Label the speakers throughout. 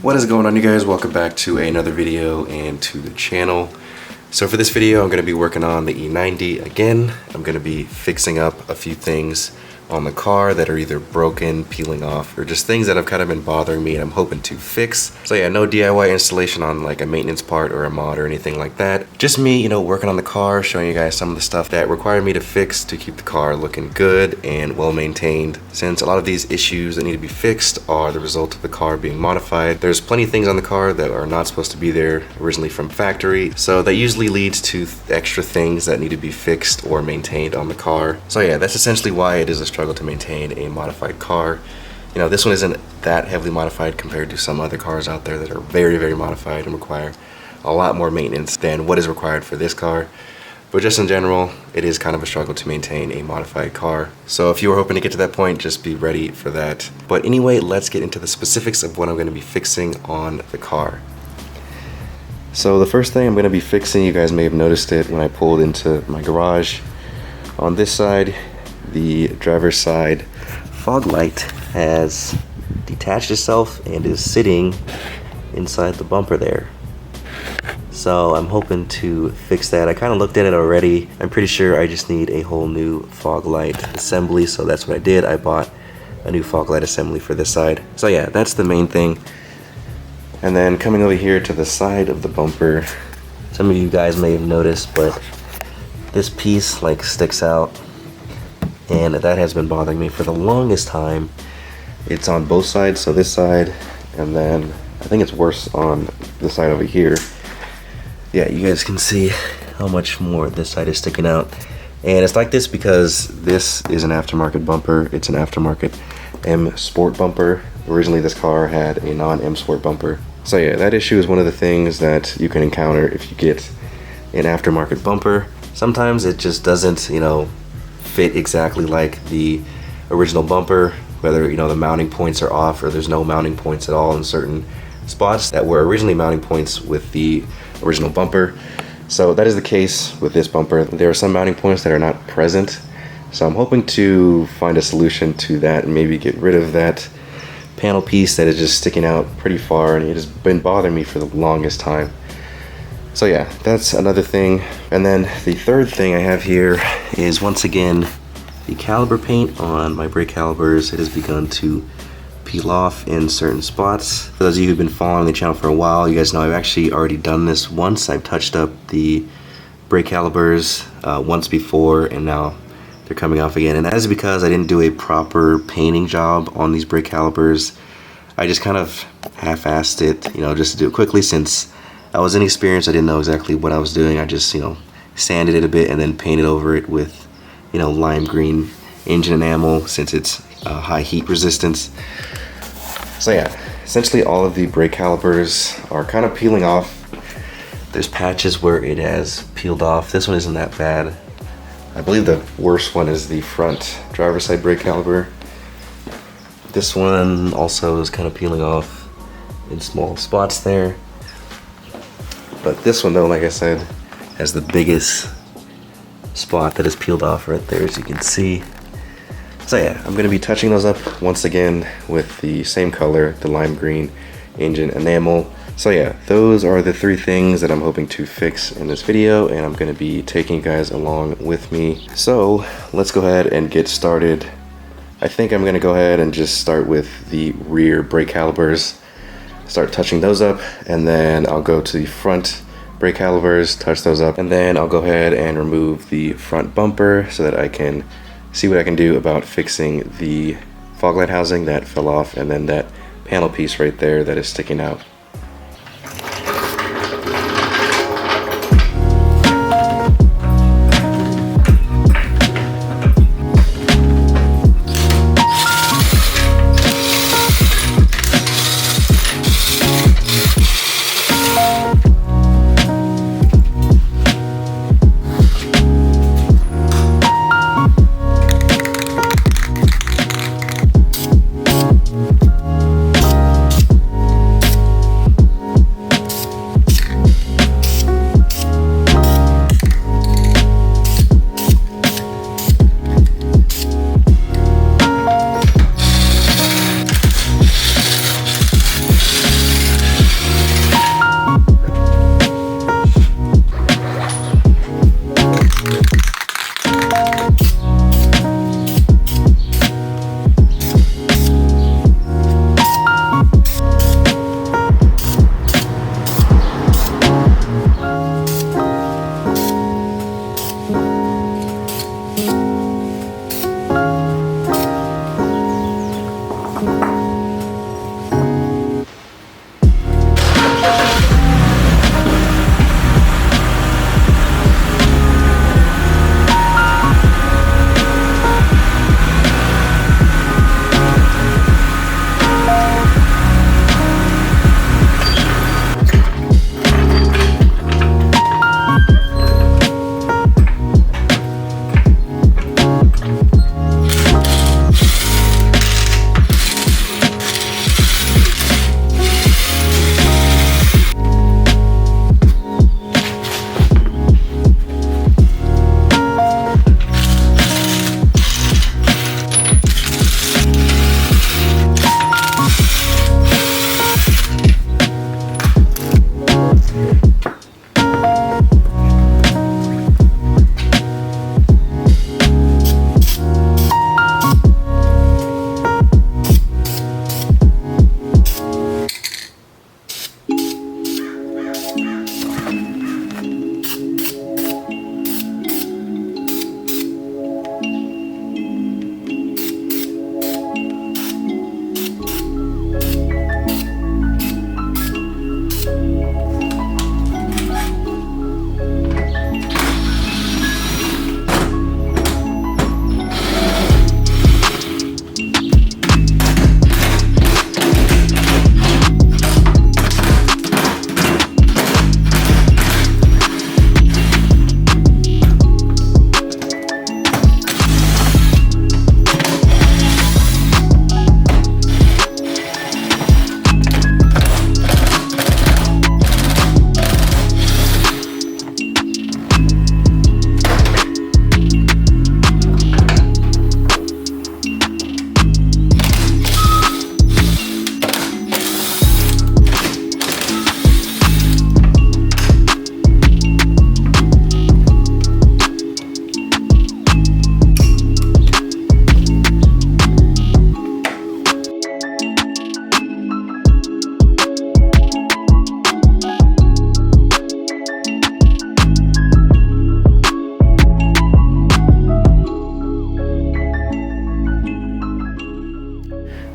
Speaker 1: What is going on, you guys? Welcome back to another video and to the channel. So for this video, I'm going to be working on the E90 again. I'm going to be fixing up a few things on the car that are either broken, peeling off, or just things that have kind of been bothering me and I'm hoping to fix. So yeah, no DIY installation on like a maintenance part or a mod or anything like that. Just me, working on the car, showing you guys some of the stuff that required me to fix to keep the car looking good and well maintained. Since a lot of these issues that need to be fixed are the result of the car being modified. There's plenty of things on the car that are not supposed to be there originally from factory. So that usually leads to extra things that need to be fixed or maintained on the car. So yeah, that's essentially why it is a struggle to maintain a modified car. This one isn't that heavily modified compared to some other cars out there that are very, very modified and require a lot more maintenance than what is required for this car. But just in general, it is kind of a struggle to maintain a modified car. So if you were hoping to get to that point, just be ready for that. But anyway, let's get into the specifics of what I'm going to be fixing on the car. So the first thing I'm going to be fixing, you guys may have noticed it when I pulled into my garage. On this side, the driver's side fog light has detached itself and is sitting inside the bumper there. So I'm hoping to fix that. I kind of looked at it already. I'm pretty sure I just need a whole new fog light assembly, so that's what I did. I bought a new fog light assembly for this side. So yeah, that's the main thing. And then coming over here to the side of the bumper, some of you guys may have noticed, but this piece like sticks out, and that has been bothering me for the longest time. It's on both sides, so this side, and then I think it's worse on the side over here. Yeah, you guys can see how much more this side is sticking out. And it's like this because this is an aftermarket bumper. It's an aftermarket M Sport bumper. Originally this car had a non-M Sport bumper. So yeah, that issue is one of the things that you can encounter if you get an aftermarket bumper. Sometimes it just doesn't, fit exactly like the original bumper, whether the mounting points are off or there's no mounting points at all in certain spots that were originally mounting points with the original bumper. So that is the case with this bumper. There are some mounting points that are not present, so I'm hoping to find a solution to that and maybe get rid of that panel piece that is just sticking out pretty far, and it has been bothering me for the longest time. So yeah, that's another thing. And then the third thing I have here is, once again, the caliper paint on my brake calipers. It has begun to peel off in certain spots. For those of you who've been following the channel for a while, you guys know I've actually already done this once. I've touched up the brake calipers once before, and now they're coming off again. And that is because I didn't do a proper painting job on these brake calipers. I just kind of half-assed it, just to do it quickly. Since I was inexperienced, I didn't know exactly what I was doing. I just, sanded it a bit and then painted over it with, lime green engine enamel, since it's high heat resistance. So yeah, essentially all of the brake calipers are kind of peeling off. There's patches where it has peeled off. This one isn't that bad. I believe the worst one is the front driver's side brake caliper. This one also is kind of peeling off in small spots there. But this one though, like I said, has the biggest spot that is peeled off right there, as you can see. So yeah, I'm going to be touching those up once again with the same color, the lime green engine enamel. So yeah, those are the three things that I'm hoping to fix in this video, and I'm going to be taking you guys along with me. So let's go ahead and get started. I think I'm going to go ahead and just start with the rear brake calipers. Start touching those up, and then I'll go to the front brake calipers, touch those up, and then I'll go ahead and remove the front bumper so that I can see what I can do about fixing the fog light housing that fell off, and then that panel piece right there that is sticking out.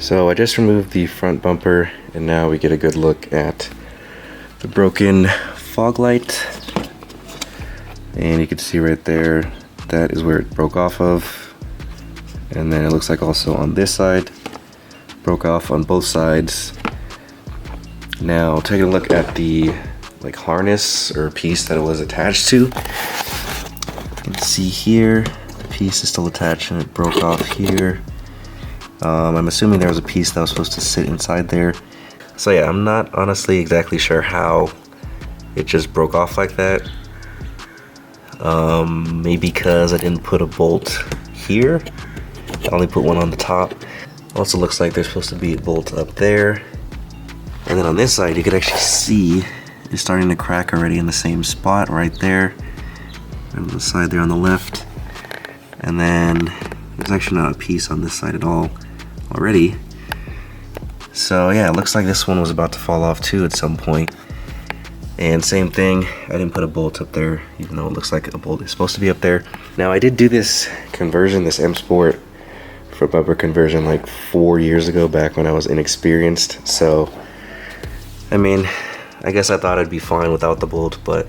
Speaker 1: So I just removed the front bumper, and now we get a good look at the broken fog light. And you can see right there, that is where it broke off of. And then it looks like also on this side, broke off on both sides. Now taking a look at the harness or piece that it was attached to. You can see here, the piece is still attached and it broke off here. I'm assuming there was a piece that was supposed to sit inside there. So yeah, I'm not honestly exactly sure how it just broke off like that. Maybe because I didn't put a bolt here. I only put one on the top. Also looks like there's supposed to be a bolt up there. And then on this side, you could actually see it's starting to crack already in the same spot right there. On the side there on the left. And then there's actually not a piece on this side at all already. So yeah, it looks like this one was about to fall off too at some point. And same thing, I didn't put a bolt up there, even though it looks like a bolt is supposed to be up there. Now I did do this conversion, this M Sport for bumper conversion like 4 years ago, back when I was inexperienced. So, I mean, I guess I thought I'd be fine without the bolt, but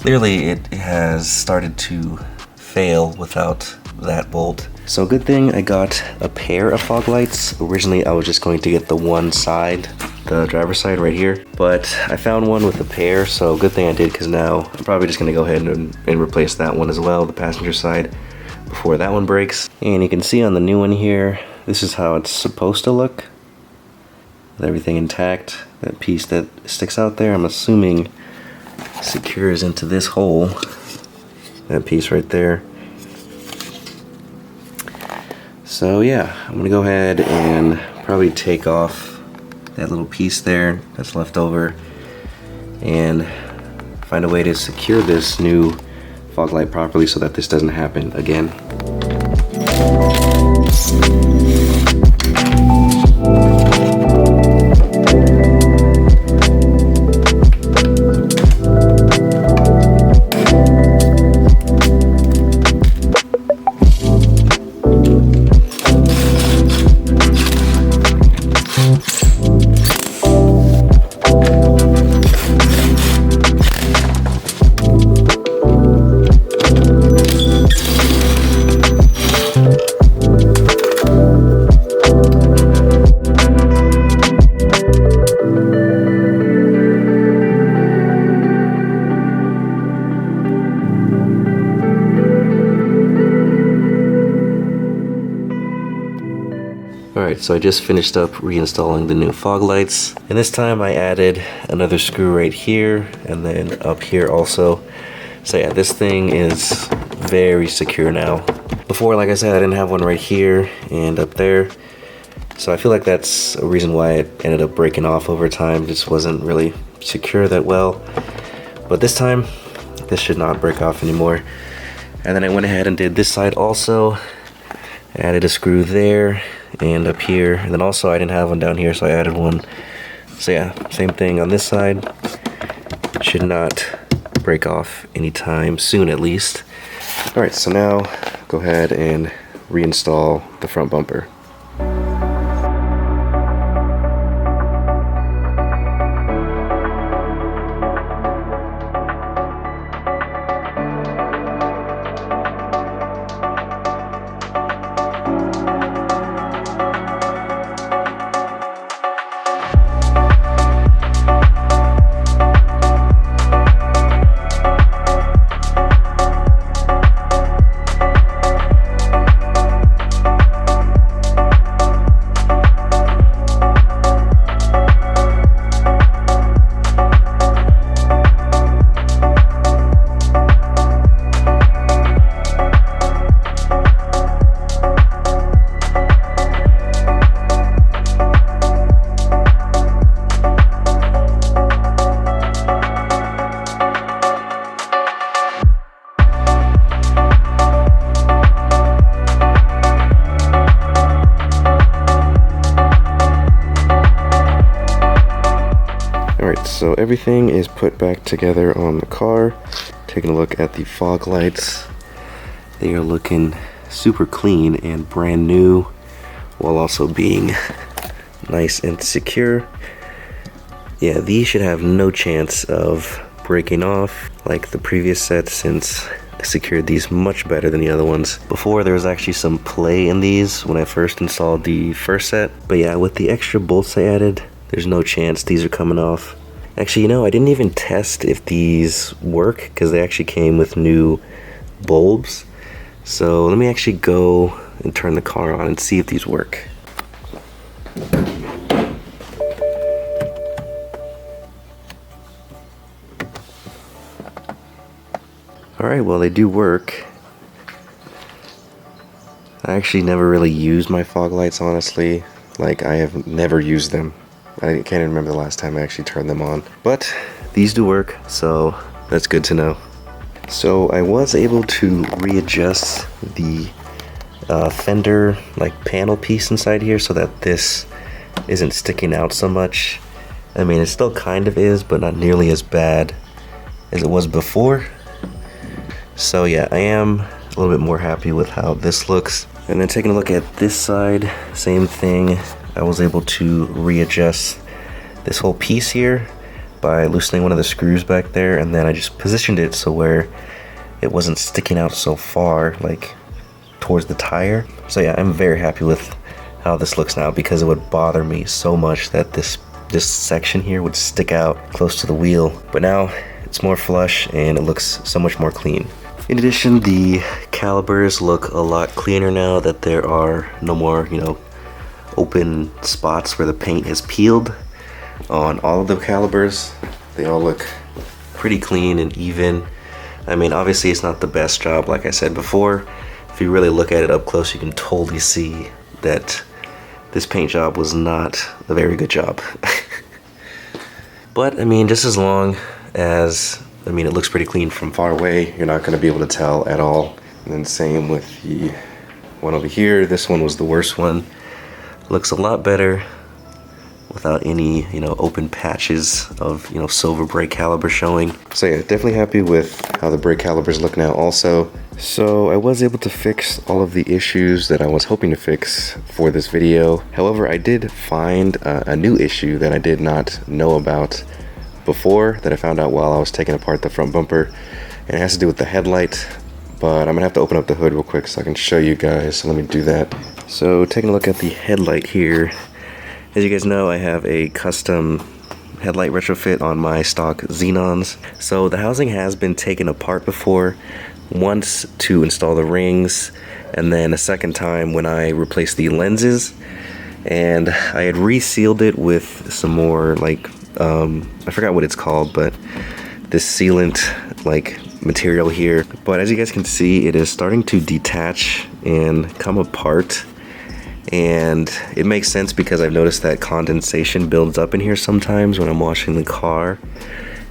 Speaker 1: clearly it has started to fail without that bolt. So good thing I got a pair of fog lights. Originally I was just going to get the one side, the driver's side right here, but I found one with a pair, so good thing I did, because now I'm probably just gonna go ahead and replace that one as well, the passenger side, before that one breaks. And you can see on the new one here, this is how it's supposed to look, with everything intact. That piece that sticks out there, I'm assuming secures into this hole, that piece right there. So yeah, I'm gonna go ahead and probably take off that little piece there that's left over and find a way to secure this new fog light properly so that this doesn't happen again. Alright, so I just finished up reinstalling the new fog lights, and this time I added another screw right here and then up here also. So yeah, this thing is very secure now. Before, like I said, I didn't have one right here and up there, so I feel like that's a reason why it ended up breaking off over time. It just wasn't really secure that well, but this time this should not break off anymore. And then I went ahead and did this side also, added a screw there and up here, and then also I didn't have one down here, so I added one. So yeah, same thing on this side. Should not break off anytime soon, at least. Alright, so now go ahead and reinstall the front bumper. So everything is put back together on the car. Taking a look at the fog lights. They are looking super clean and brand new, while also being nice and secure. Yeah, these should have no chance of breaking off like the previous set, since I secured these much better than the other ones. Before, there was actually some play in these when I first installed the first set, but yeah, with the extra bolts I added, there's no chance these are coming off. Actually, you know, I didn't even test if these work because they actually came with new bulbs. So let me actually go and turn the car on and see if these work. Alright, well, they do work. I actually never really used my fog lights, honestly. Like, I have never used them. I can't even remember the last time I actually turned them on. But these do work, so that's good to know. So I was able to readjust the fender like panel piece inside here so that this isn't sticking out so much. I mean, it still kind of is, but not nearly as bad as it was before. So yeah, I am a little bit more happy with how this looks. And then taking a look at this side, same thing. I was able to readjust this whole piece here by loosening one of the screws back there, and then I just positioned it so where it wasn't sticking out so far, like towards the tire. So yeah, I'm very happy with how this looks now, because it would bother me so much that this section here would stick out close to the wheel. But now it's more flush and it looks so much more clean. In addition, the calipers look a lot cleaner now that there are no more, you know, open spots where the paint has peeled on all of the calipers. They all look pretty clean and even. I mean, obviously it's not the best job, like I said before. If you really look at it up close, you can totally see that this paint job was not a very good job. But I mean, just as long as, I mean, it looks pretty clean from far away, you're not going to be able to tell at all. And then same with the one over here. This one was the worst one. Looks a lot better without any, you know, open patches of, you know, silver brake caliper showing. So yeah, definitely happy with how the brake calipers look now also. So I was able to fix all of the issues that I was hoping to fix for this video. However, I did find a new issue that I did not know about before, that I found out while I was taking apart the front bumper, and it has to do with the headlight. But I'm gonna have to open up the hood real quick so I can show you guys. So let me do that. So taking a look at the headlight here, as you guys know, I have a custom headlight retrofit on my stock Xenons. So the housing has been taken apart before, once to install the rings, and then a second time when I replaced the lenses. And I had resealed it with some more, like, I forgot what it's called, but this sealant like material here. But as you guys can see, it is starting to detach and come apart. And it makes sense because I've noticed that condensation builds up in here sometimes when I'm washing the car.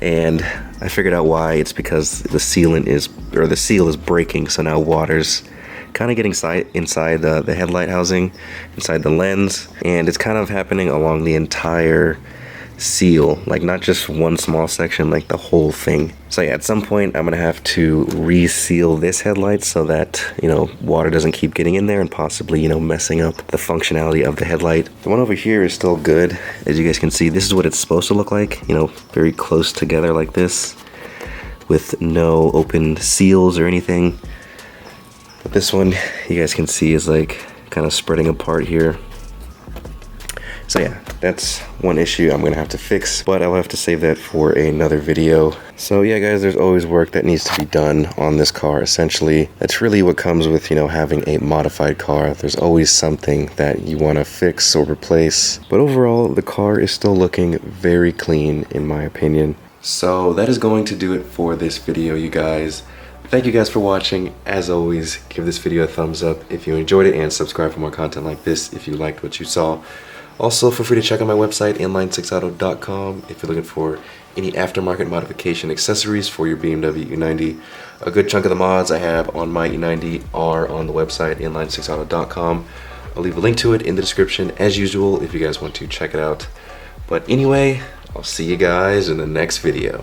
Speaker 1: And I figured out why. It's because the sealant is, or the seal is breaking, so now water's kind of getting inside the headlight housing, inside the lens, and it's kind of happening along the entire seal, like not just one small section, like the whole thing. So yeah, at some point I'm gonna have to reseal this headlight so that, you know, water doesn't keep getting in there and possibly, you know, messing up the functionality of the headlight. The one over here is still good. As you guys can see, this is what it's supposed to look like, you know, very close together like this with no open seals or anything. But this one, you guys can see, is like kind of spreading apart here. So yeah, that's one issue I'm gonna have to fix, but I'll have to save that for another video. So yeah, guys, there's always work that needs to be done on this car, essentially. That's really what comes with, you know, having a modified car. There's always something that you want to fix or replace. But overall, the car is still looking very clean, in my opinion. So that is going to do it for this video, you guys. Thank you guys for watching. As always, give this video a thumbs up if you enjoyed it, and subscribe for more content like this if you liked what you saw. Also, feel free to check out my website, inline6auto.com, if you're looking for any aftermarket modification accessories for your BMW E90. A good chunk of the mods I have on my E90 are on the website, inline6auto.com. I'll leave a link to it in the description as usual if you guys want to check it out. But anyway, I'll see you guys in the next video.